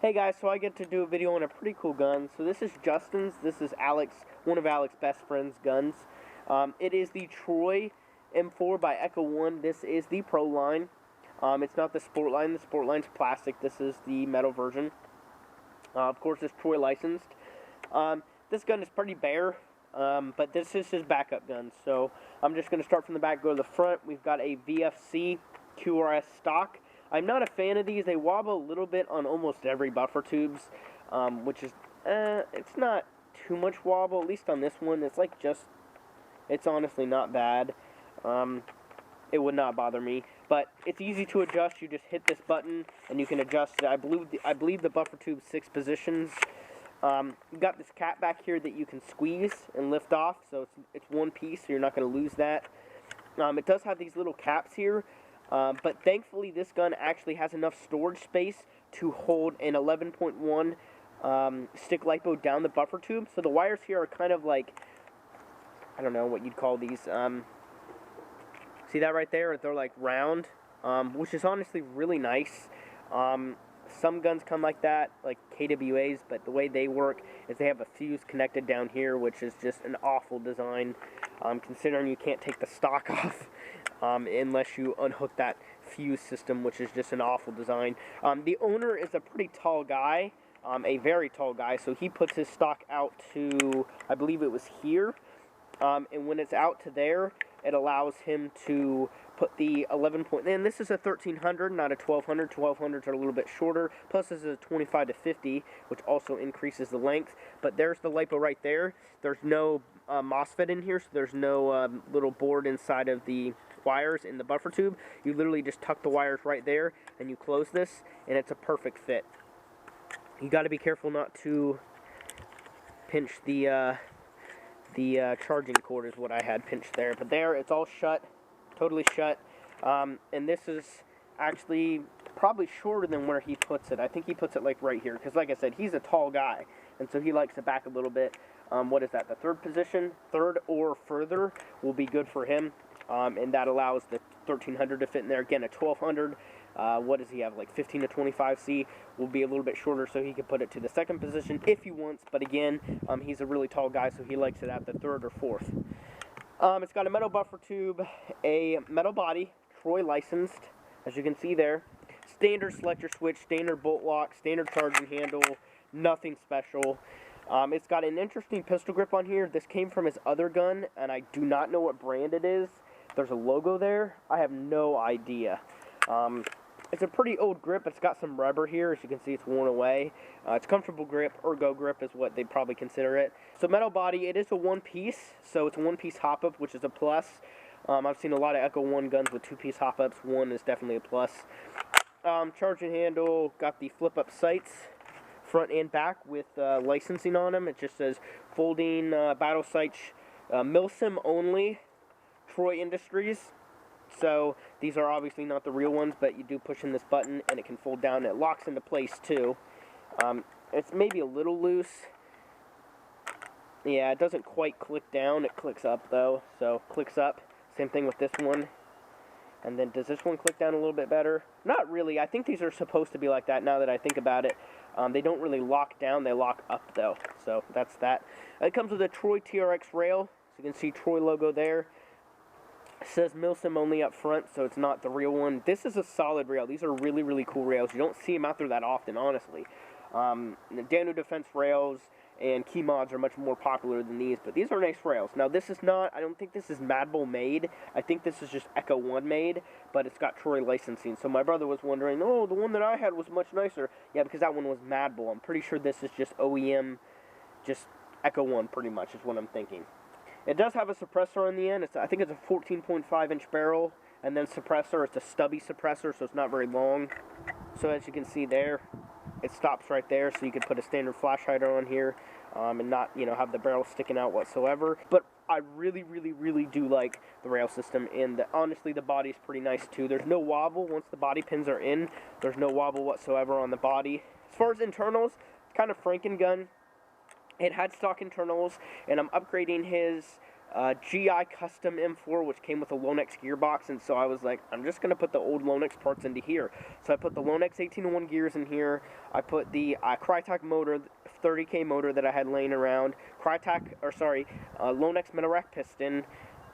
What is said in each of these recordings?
Hey guys, so I get to do a video on a pretty cool gun. So this is Justin's, this is Alex, one of Alex's best friend's guns. It is the Troy M4 by ECHO1. This is the Pro line. It's not the Sport line. The Sport line's plastic. This is the metal version. Of course, it's Troy licensed. This gun is pretty bare, but this is his backup gun. So I'm just going to start from the back, go to the front. We've got a VFC QRS stock. I'm not a fan of these. They wobble a little bit on almost every buffer tubes, which is, it's not too much wobble, at least on this one. It's like it's honestly not bad. It would not bother me, but it's easy to adjust. You just hit this button and you can adjust it. I believe the buffer tube 6 positions. You've got this cap back here that you can squeeze and lift off, so it's one piece, so you're not going to lose that. It does have these little caps here. But thankfully, this gun actually has enough storage space to hold an 11.1 stick lipo down the buffer tube. So the wires here are kind of like, I don't know what you'd call these. See that right there? They're like round, which is honestly really nice. Some guns come like that, like KWAs, but the way they work is they have a fuse connected down here, which is just an awful design, considering you can't take the stock off. Unless you unhook that fuse system, which is just an awful design. The owner is a pretty tall guy, a very tall guy, so he puts his stock out to, I believe it was here, and when it's out to there, it allows him to put the 11 point, and this is a 1300, not a 1200. 1200s are a little bit shorter, plus this is a 25 to 50, which also increases the length, but there's the lipo right there. There's no MOSFET in here, so there's no little board inside of the wires in the buffer tube. You literally just tuck the wires right there, and you close this, and it's a perfect fit. You got to be careful not to pinch the charging cord is what I had pinched there. But there, it's all shut, totally shut. And this is actually probably shorter than where he puts it. I think he puts it like right here, because like I said, he's a tall guy, and so he likes it back a little bit. What is that? The third position, third or further will be good for him. And that allows the 1300 to fit in there. Again, a 1200, what does he have, like 15 to 25C, will be a little bit shorter, so he can put it to the second position if he wants. But again, he's a really tall guy, so he likes it at the third or fourth. It's got a metal buffer tube, a metal body, Troy licensed, as you can see there. Standard selector switch, standard bolt lock, standard charging handle, nothing special. It's got an interesting pistol grip on here. This came from his other gun, and I do not know what brand it is. There's a logo there. I have no idea. It's a pretty old grip. It's got some rubber here. As you can see, it's worn away. It's comfortable grip, ergo grip is what they probably consider it. So metal body, it is a one-piece, so it's a one-piece hop-up, which is a plus. I've seen a lot of ECHO1 guns with two-piece hop-ups. One is definitely a plus. Charging handle, got the flip-up sights, front and back with licensing on them. It just says folding battle sights, Milsim only, Troy Industries. So these are obviously not the real ones, but you do push in this button and it can fold down. It locks into place too. It's maybe a little loose. Yeah, it doesn't quite click down. It clicks up though, so clicks up. Same thing with this one. And then does this one click down a little bit better? Not really. I think these are supposed to be like that now that I think about it. They don't really lock down. They lock up though. So that's that. It comes with a Troy TRX rail. So you can see Troy logo there. It says Milsim only up front, so it's not the real one. This is a solid rail. These are really, really cool rails. You don't see them out there that often, honestly. The Dano Defense rails and key mods are much more popular than these, but these are nice rails. Now this is not, I don't think this is Madbull made. I think this is just ECHO1 made, but it's got Troy licensing. So my brother was wondering, oh, the one that I had was much nicer. Yeah, because that one was Madbull. I'm pretty sure this is just OEM, just ECHO1 pretty much is what I'm thinking. It does have a suppressor on the end. I think it's a 14.5 inch barrel, and then suppressor. It's a stubby suppressor, so it's not very long. So as you can see there, it stops right there, so you could put a standard flash hider on here and not, have the barrel sticking out whatsoever. But I really, really, really do like the rail system, and honestly, the body's pretty nice too. There's no wobble once the body pins are in. There's no wobble whatsoever on the body. As far as internals, it's kind of Franken gun. It had stock internals, and I'm upgrading his GI Custom M4, which came with a Lonex gearbox, and so I was like, I'm just going to put the old Lonex parts into here. So I put the Lonex 1801 gears in here. I put the Crytek motor, 30K motor that I had laying around, Lonex Menorac piston,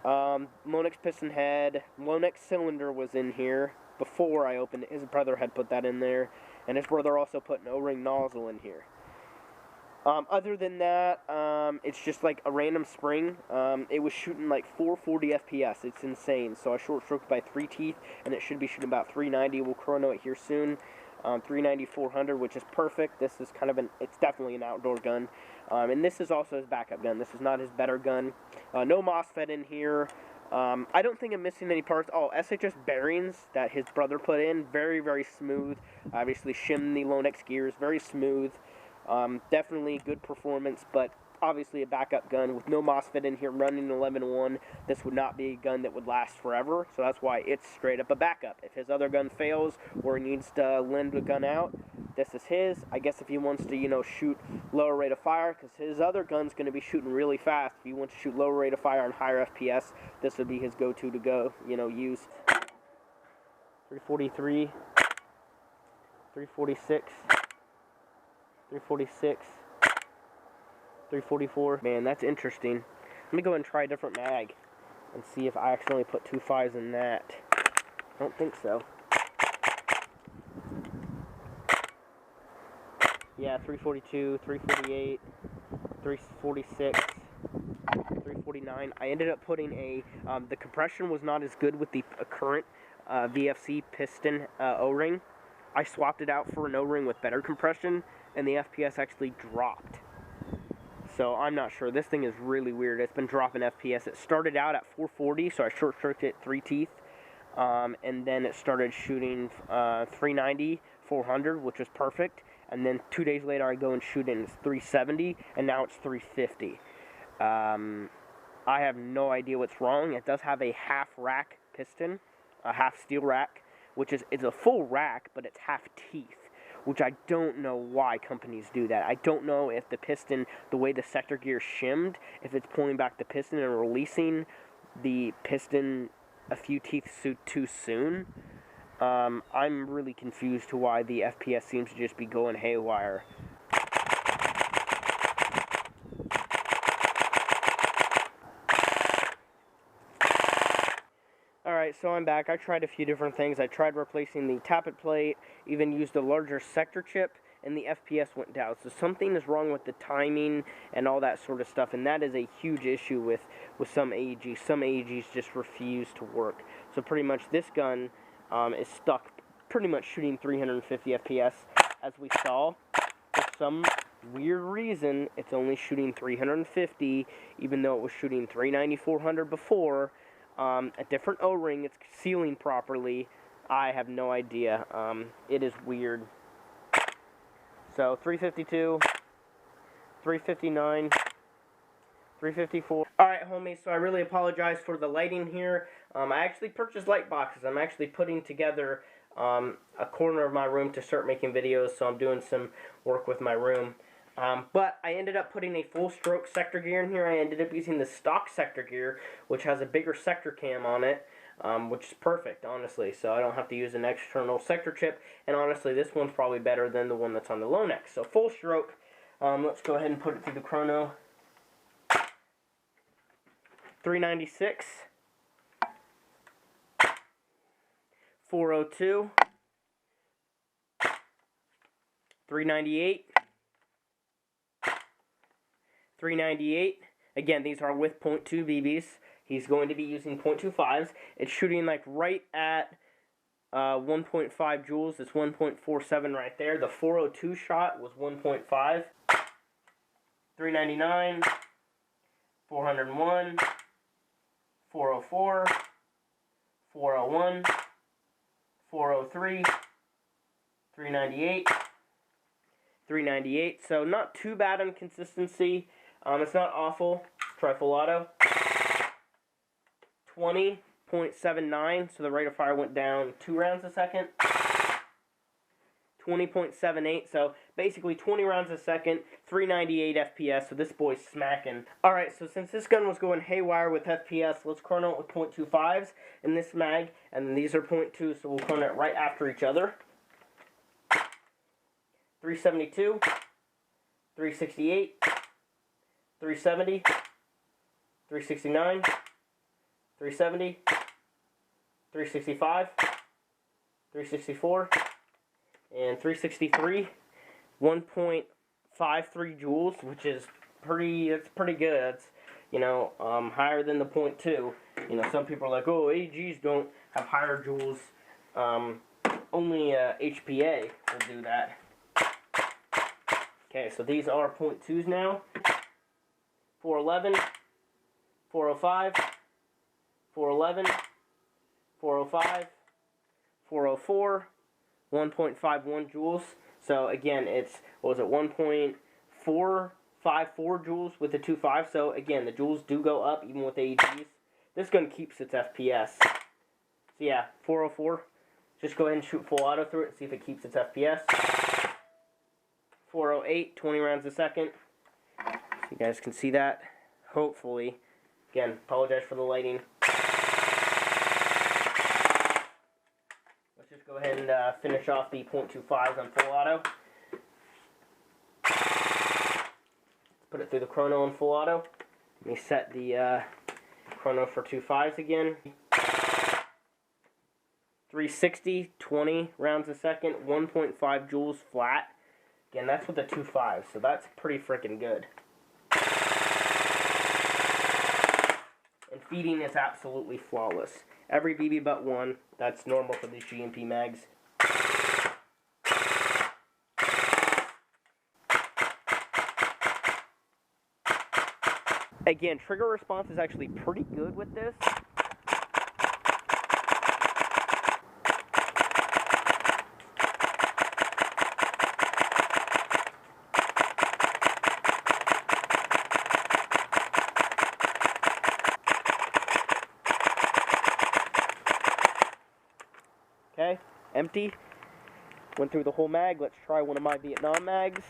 Lonex piston head, Lonex cylinder was in here before I opened it. His brother had put that in there, and his brother also put an O-ring nozzle in here. Other than that, it's just like a random spring. It was shooting like 440 FPS. It's insane. So I short stroked by 3 teeth, and it should be shooting about 390. We'll chrono it here soon. 390 400, which is perfect. This is kind of it's definitely an outdoor gun. And this is also his backup gun. This is not his better gun. No MOSFET in here. I don't think I'm missing any parts. Oh, SHS bearings that his brother put in. Very, very smooth. Obviously shimmed the Lonex gears. Very smooth. Definitely good performance, but obviously a backup gun with no MOSFET in here running 11-1. This would not be a gun that would last forever, so that's why it's straight up a backup. If his other gun fails or he needs to lend a gun out, this is his. I guess if he wants to, shoot lower rate of fire, because his other gun's going to be shooting really fast. If he wants to shoot lower rate of fire and higher FPS, this would be his go-to to go, use. 343, 346. 346, 344. Man, that's interesting. Let me go and try a different mag and see if I accidentally put 2 5s in that. I don't think so. Yeah, 342, 348, 346, 349. I ended up putting the compression was not as good with the current VFC piston O-ring. I swapped it out for an O-ring with better compression, and the FPS actually dropped. So I'm not sure. This thing is really weird. It's been dropping FPS. It started out at 440, so I short stroked it 3 teeth, and then it started shooting 390, 400, which was perfect. And then 2 days later, I go and shoot it, and it's 370, and now it's 350. I have no idea what's wrong. It does have a half rack piston, a half steel rack, which it's a full rack, but it's half teeth, which I don't know why companies do that. I don't know if the piston, the way the sector gear shimmed, if it's pulling back the piston and releasing the piston a few teeth too soon. I'm really confused to why the FPS seems to just be going haywire. Alright, so I'm back. I tried a few different things. I tried replacing the tappet plate, even used a larger sector chip, and the FPS went down. So something is wrong with the timing and all that sort of stuff, and that is a huge issue with some AEGs. Some AEGs just refuse to work. So pretty much this gun is stuck pretty much shooting 350 FPS, as we saw. For some weird reason, it's only shooting 350, even though it was shooting 390, 400 before. A different O-ring, it's sealing properly. I have no idea. It is weird. So 352, 359, 354. Alright, homies, so I really apologize for the lighting here. I actually purchased light boxes. I'm actually putting together a corner of my room to start making videos, so I'm doing some work with my room. But I ended up putting a full stroke sector gear in here. I ended up using the stock sector gear, which has a bigger sector cam on it, which is perfect, honestly. So I don't have to use an external sector chip. And honestly, this one's probably better than the one that's on the Lonex. So full stroke. Let's go ahead and put it through the chrono. 396. 402. 398. 398. Again, these are with 0.2 BBs. He's going to be using 0.25s. It's shooting like right at 1.5 joules. It's 1.47 right there. The 402 shot was 1.5. 399. 401. 404. 401. 403. 398. 398. So not too bad on consistency. It's not awful. Try full auto. 20.79, so the rate of fire went down 2 rounds a second. 20.78, so basically 20 rounds a second, 398 FPS, so this boy's smacking. Alright, so since this gun was going haywire with FPS, let's chrono it with .25s in this mag, and then these are .2, so we'll chrono it right after each other. 372, 368, 370, 369, 370, 365, 364, and 363, 1.53 joules, which is it's pretty good. It's, you know, higher than the .2. You know, some people are like, oh, AGs don't have higher joules. Only HPA will do that. Okay, so these are .2s now. 411, 405, 411, 405, 404, 1.51 joules. So again, it's, what was it, 1.454 joules with the 2.5. So again, the joules do go up even with AEGs. This gun keeps its FPS. So yeah, 404. Just go ahead and shoot full auto through it and see if it keeps its FPS. 408, 20 rounds a second. So you guys can see that, hopefully. Again, apologize for the lighting. Let's just go ahead and finish off the .25s on full auto. Let's put it through the chrono on full auto. Let me set the chrono for 2.5s again. 360, 20 rounds a second, 1.5 joules flat. Again, that's with the 2.5, so that's pretty freaking good. And feeding is absolutely flawless. Every BB but one, that's normal for these GMP mags. Again, trigger response is actually pretty good with this. Okay, empty. Went through the whole mag. Let's try one of my Vietnam mags.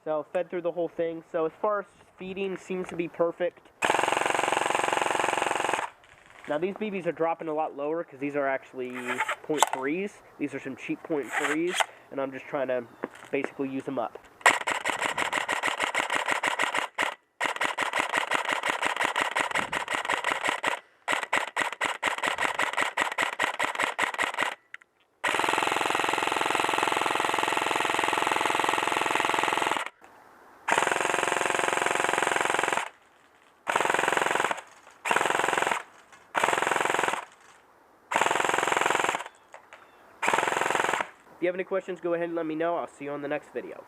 So, fed through the whole thing. So, as far as feeding, seems to be perfect. Now, these BBs are dropping a lot lower because these are actually .3s. These are some cheap .3s, and I'm just trying to basically use them up. If you have any questions, go ahead and let me know. I'll see you on the next video.